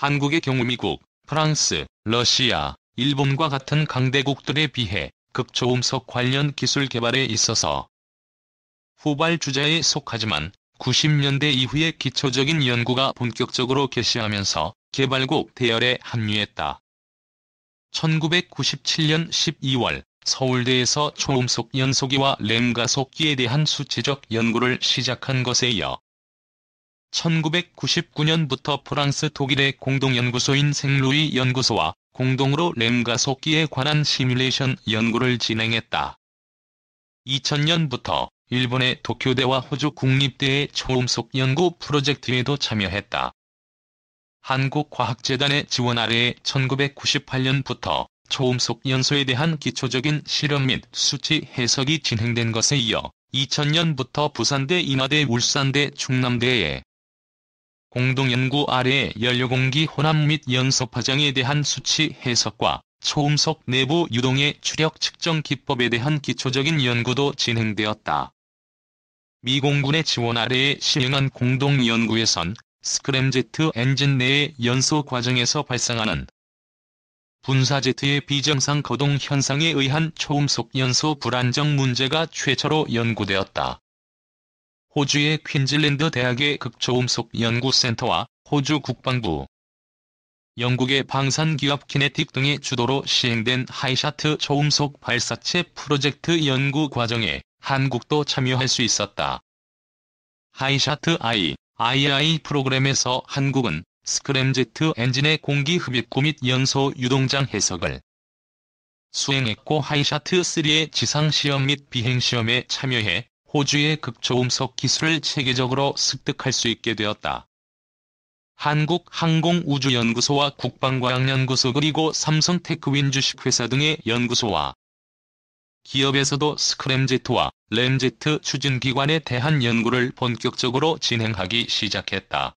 한국의 경우 미국, 프랑스, 러시아, 일본과 같은 강대국들에 비해 극초음속 관련 기술 개발에 있어서 후발주자에 속하지만 90년대 이후에 기초적인 연구가 본격적으로 개시하면서 개발국 대열에 합류했다. 1997년 12월 서울대에서 초음속 연소기와 램 가속기에 대한 수치적 연구를 시작한 것에 이어 1999년부터 프랑스 독일의 공동연구소인 생루이 연구소와 공동으로 램 가속기에 관한 시뮬레이션 연구를 진행했다. 2000년부터 일본의 도쿄대와 호주 국립대의 초음속 연구 프로젝트에도 참여했다. 한국과학재단의 지원 아래에 1998년부터 초음속 연소에 대한 기초적인 실험 및 수치 해석이 진행된 것에 이어 2000년부터 부산대, 인하대, 울산대, 충남대에 공동연구 아래에 연료공기 혼합 및 연소 파장에 대한 수치 해석과 초음속 내부 유동의 추력 측정 기법에 대한 기초적인 연구도 진행되었다. 미 공군의 지원 아래에 시행한 공동연구에선 스크램제트 엔진 내의 연소 과정에서 발생하는 분사제트의 비정상 거동 현상에 의한 초음속 연소 불안정 문제가 최초로 연구되었다. 호주의 퀸즐랜드 대학의 극초음속 연구센터와 호주 국방부, 영국의 방산기업 키네틱 등의 주도로 시행된 하이샤트 초음속 발사체 프로젝트 연구 과정에 한국도 참여할 수 있었다. 하이샤트 II 프로그램에서 한국은 스크램제트 엔진의 공기 흡입구 및 연소 유동장 해석을 수행했고 하이샤트3의 지상시험 및 비행시험에 참여해 호주의 극초음속 기술을 체계적으로 습득할 수 있게 되었다. 한국항공우주연구소와 국방과학연구소 그리고 삼성테크윈 주식회사 등의 연구소와 기업에서도 스크램제트와 램제트 추진기관에 대한 연구를 본격적으로 진행하기 시작했다.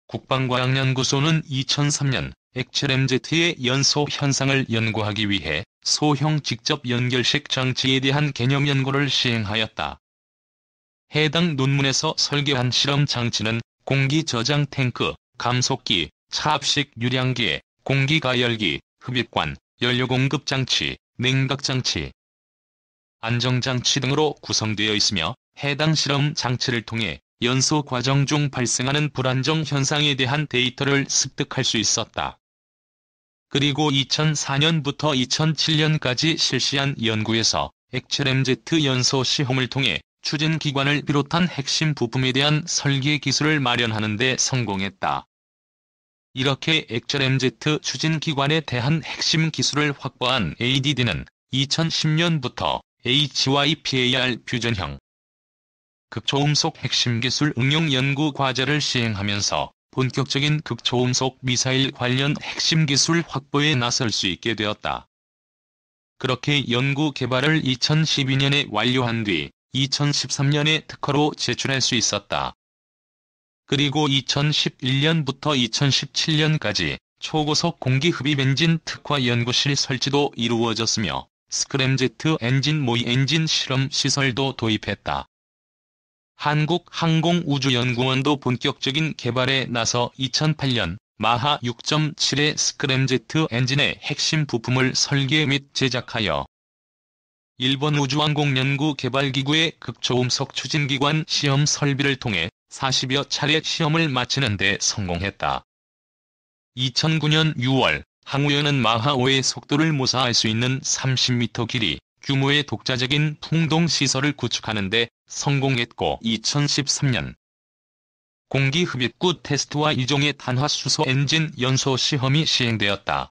국방과학연구소는 2003년 액체램제트의 연소 현상을 연구하기 위해 소형 직접 연결식 장치에 대한 개념 연구를 시행하였다. 해당 논문에서 설계한 실험 장치는 공기 저장 탱크, 감속기, 차압식 유량기에 공기 가열기, 흡입관, 연료 공급 장치, 냉각 장치, 안정장치 등으로 구성되어 있으며 해당 실험 장치를 통해 연소 과정 중 발생하는 불안정 현상에 대한 데이터를 습득할 수 있었다. 그리고 2004년부터 2007년까지 실시한 연구에서 액체램제트 연소 시험을 통해 추진기관을 비롯한 핵심 부품에 대한 설계 기술을 마련하는 데 성공했다. 이렇게 액체램제트 추진기관에 대한 핵심 기술을 확보한 ADD는 2010년부터 HYPAR 퓨전형 극초음속 핵심 기술 응용 연구 과제를 시행하면서 본격적인 극초음속 미사일 관련 핵심 기술 확보에 나설 수 있게 되었다. 그렇게 연구 개발을 2012년에 완료한 뒤 2013년에 특허로 제출할 수 있었다. 그리고 2011년부터 2017년까지 초고속 공기 흡입 엔진 특화 연구실 설치도 이루어졌으며 스크램제트 엔진 모의 엔진 실험 시설도 도입했다. 한국항공우주연구원도 본격적인 개발에 나서 2008년 마하 6.7의 스크램제트 엔진의 핵심 부품을 설계 및 제작하여 일본 우주항공연구개발기구의 극초음속 추진기관 시험 설비를 통해 40여 차례 시험을 마치는 데 성공했다. 2009년 6월 항우연은 마하 5의 속도를 모사할 수 있는 30m 길이 규모의 독자적인 풍동시설을 구축하는 데 성공했고 2013년 공기 흡입구 테스트와 이종의 탄화수소 엔진 연소 시험이 시행되었다.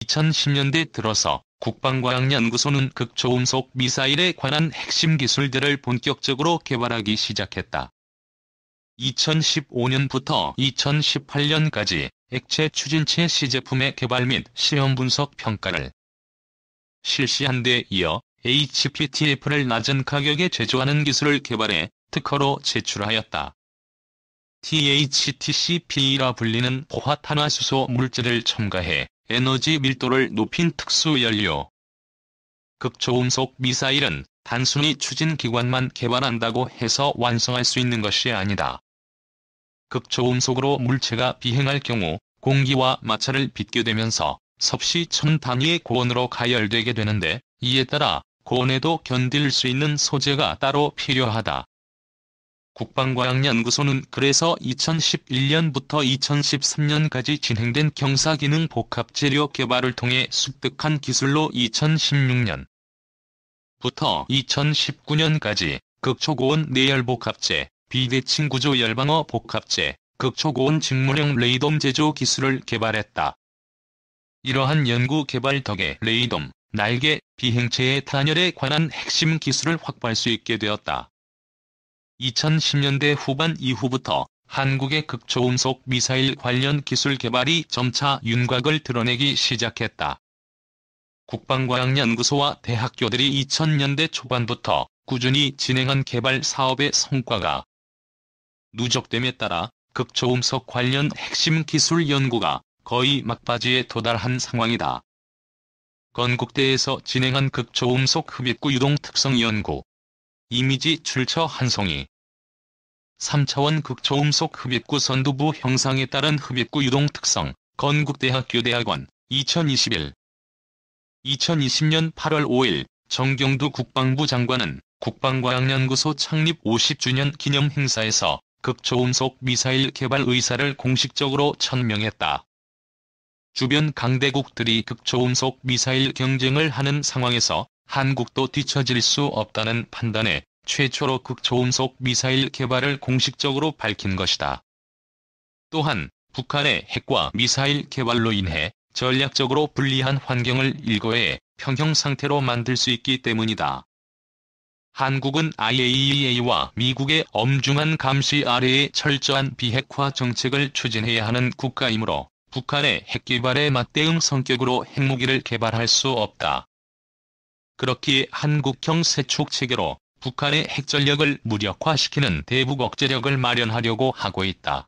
2010년대 들어서 국방과학연구소는 극초음속 미사일에 관한 핵심 기술들을 본격적으로 개발하기 시작했다. 2015년부터 2018년까지 액체 추진체 시제품의 개발 및 시험 분석 평가를 실시한 데 이어 HPTF를 낮은 가격에 제조하는 기술을 개발해 특허로 제출하였다. THTCP라 불리는 포화탄화수소 물질을 첨가해 에너지 밀도를 높인 특수 연료. 극초음속 미사일은 단순히 추진기관만 개발한다고 해서 완성할 수 있는 것이 아니다. 극초음속으로 물체가 비행할 경우 공기와 마찰을 빚게 되면서 섭씨 1000 단위의 고온으로 가열되게 되는데, 이에 따라 고온에도 견딜 수 있는 소재가 따로 필요하다. 국방과학연구소는 그래서 2011년부터 2013년까지 진행된 경사기능 복합재료 개발을 통해 습득한 기술로 2016년부터 2019년까지 극초고온 내열복합재, 비대칭 구조 열방어 복합재, 극초고온 직무용 레이돔 제조 기술을 개발했다. 이러한 연구 개발 덕에 레이돔, 날개, 비행체의 단열에 관한 핵심 기술을 확보할 수 있게 되었다. 2010년대 후반 이후부터 한국의 극초음속 미사일 관련 기술 개발이 점차 윤곽을 드러내기 시작했다. 국방과학연구소와 대학교들이 2000년대 초반부터 꾸준히 진행한 개발 사업의 성과가 누적됨에 따라 극초음속 관련 핵심 기술 연구가 거의 막바지에 도달한 상황이다. 건국대에서 진행한 극초음속 흡입구 유동 특성 연구. 이미지 출처 한송이. 3차원 극초음속 흡입구 선두부 형상에 따른 흡입구 유동 특성, 건국대학교 대학원, 2021. 2020년 8월 5일, 정경두 국방부 장관은 국방과학연구소 창립 50주년 기념 행사에서 극초음속 미사일 개발 의사를 공식적으로 천명했다. 주변 강대국들이 극초음속 미사일 경쟁을 하는 상황에서 한국도 뒤처질 수 없다는 판단에 최초로 극초음속 미사일 개발을 공식적으로 밝힌 것이다. 또한 북한의 핵과 미사일 개발로 인해 전략적으로 불리한 환경을 일거에 평형 상태로 만들 수 있기 때문이다. 한국은 IAEA와 미국의 엄중한 감시 아래에 철저한 비핵화 정책을 추진해야 하는 국가이므로 북한의 핵개발에 맞대응 성격으로 핵무기를 개발할 수 없다. 그렇기에 한국형 세축체계로 북한의 핵전력을 무력화시키는 대북 억제력을 마련하려고 하고 있다.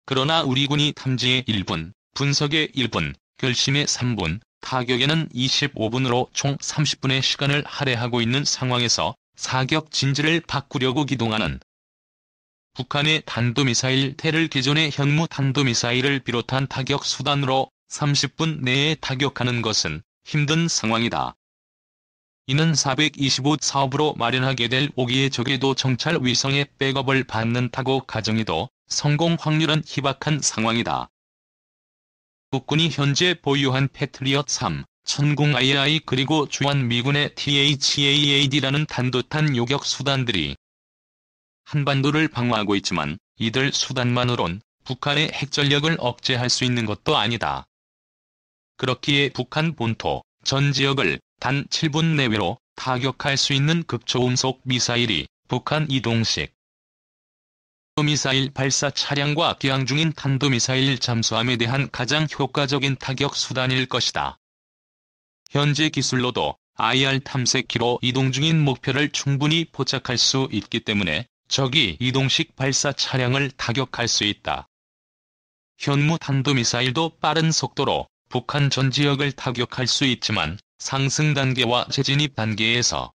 그러나 우리 군이 탐지에 1분, 분석에 1분, 결심에 3분, 타격에는 25분으로 총 30분의 시간을 할애하고 있는 상황에서 사격 진지를 바꾸려고 기동하는 북한의 탄도미사일 테를 기존의 현무 탄도미사일을 비롯한 타격 수단으로 30분 내에 타격하는 것은 힘든 상황이다. 이는 425 사업으로 마련하게 될 5기의 적외도 정찰 위성의 백업을 받는다고 가정해도 성공 확률은 희박한 상황이다. 국군이 현재 보유한 패트리엇 3, 천궁 II 그리고 주한 미군의 THAAD라는 단도탄 요격 수단들이 한반도를 방어하고 있지만 이들 수단만으론 북한의 핵전력을 억제할 수 있는 것도 아니다. 그렇기에 북한 본토, 전 지역을 단 7분 내외로 타격할 수 있는 극초음속 미사일이 북한 이동식 미사일 발사 차량과 기항 중인 탄도미사일 잠수함에 대한 가장 효과적인 타격 수단일 것이다. 현재 기술로도 IR 탐색기로 이동 중인 목표를 충분히 포착할 수 있기 때문에 적이 이동식 발사 차량을 타격할 수 있다. 현무 탄도미사일도 빠른 속도로 북한 전 지역을 타격할 수 있지만 상승 단계와 재진입 단계에서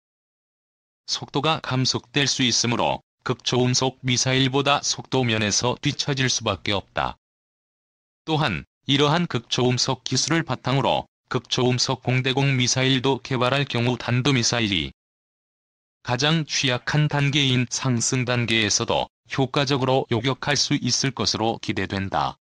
속도가 감속될 수 있으므로 극초음속 미사일보다 속도 면에서 뒤처질 수밖에 없다. 또한 이러한 극초음속 기술을 바탕으로 극초음속 공대공 미사일도 개발할 경우 탄도미사일이 가장 취약한 단계인 상승 단계에서도 효과적으로 요격할 수 있을 것으로 기대된다.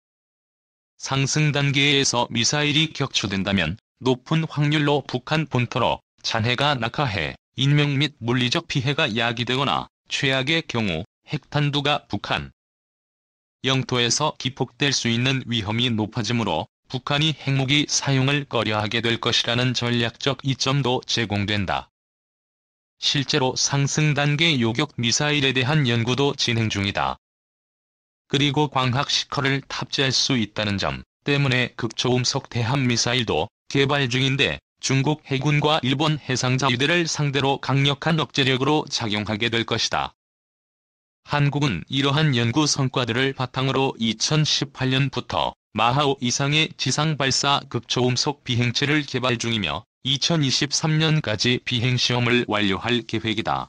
상승 단계에서 미사일이 격추된다면 높은 확률로 북한 본토로 잔해가 낙하해 인명 및 물리적 피해가 야기되거나 최악의 경우 핵탄두가 북한 영토에서 기폭될 수 있는 위험이 높아지므로 북한이 핵무기 사용을 꺼려하게 될 것이라는 전략적 이점도 제공된다. 실제로 상승 단계 요격 미사일에 대한 연구도 진행 중이다. 그리고 광학 시커를 탑재할 수 있다는 점 때문에 극초음속 대함미사일도 개발 중인데 중국 해군과 일본 해상자위대를 상대로 강력한 억제력으로 작용하게 될 것이다. 한국은 이러한 연구 성과들을 바탕으로 2018년부터 마하오 이상의 지상발사 극초음속 비행체를 개발 중이며 2023년까지 비행시험을 완료할 계획이다.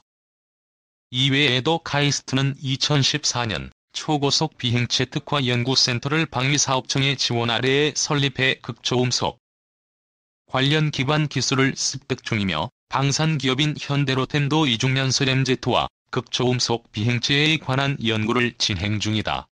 이외에도 카이스트는 2014년 초고속 비행체 특화 연구센터를 방위사업청의 지원 아래에 설립해 극초음속 관련 기반 기술을 습득 중이며 방산기업인 현대로템도 이중연소 램제트와 극초음속 비행체에 관한 연구를 진행 중이다.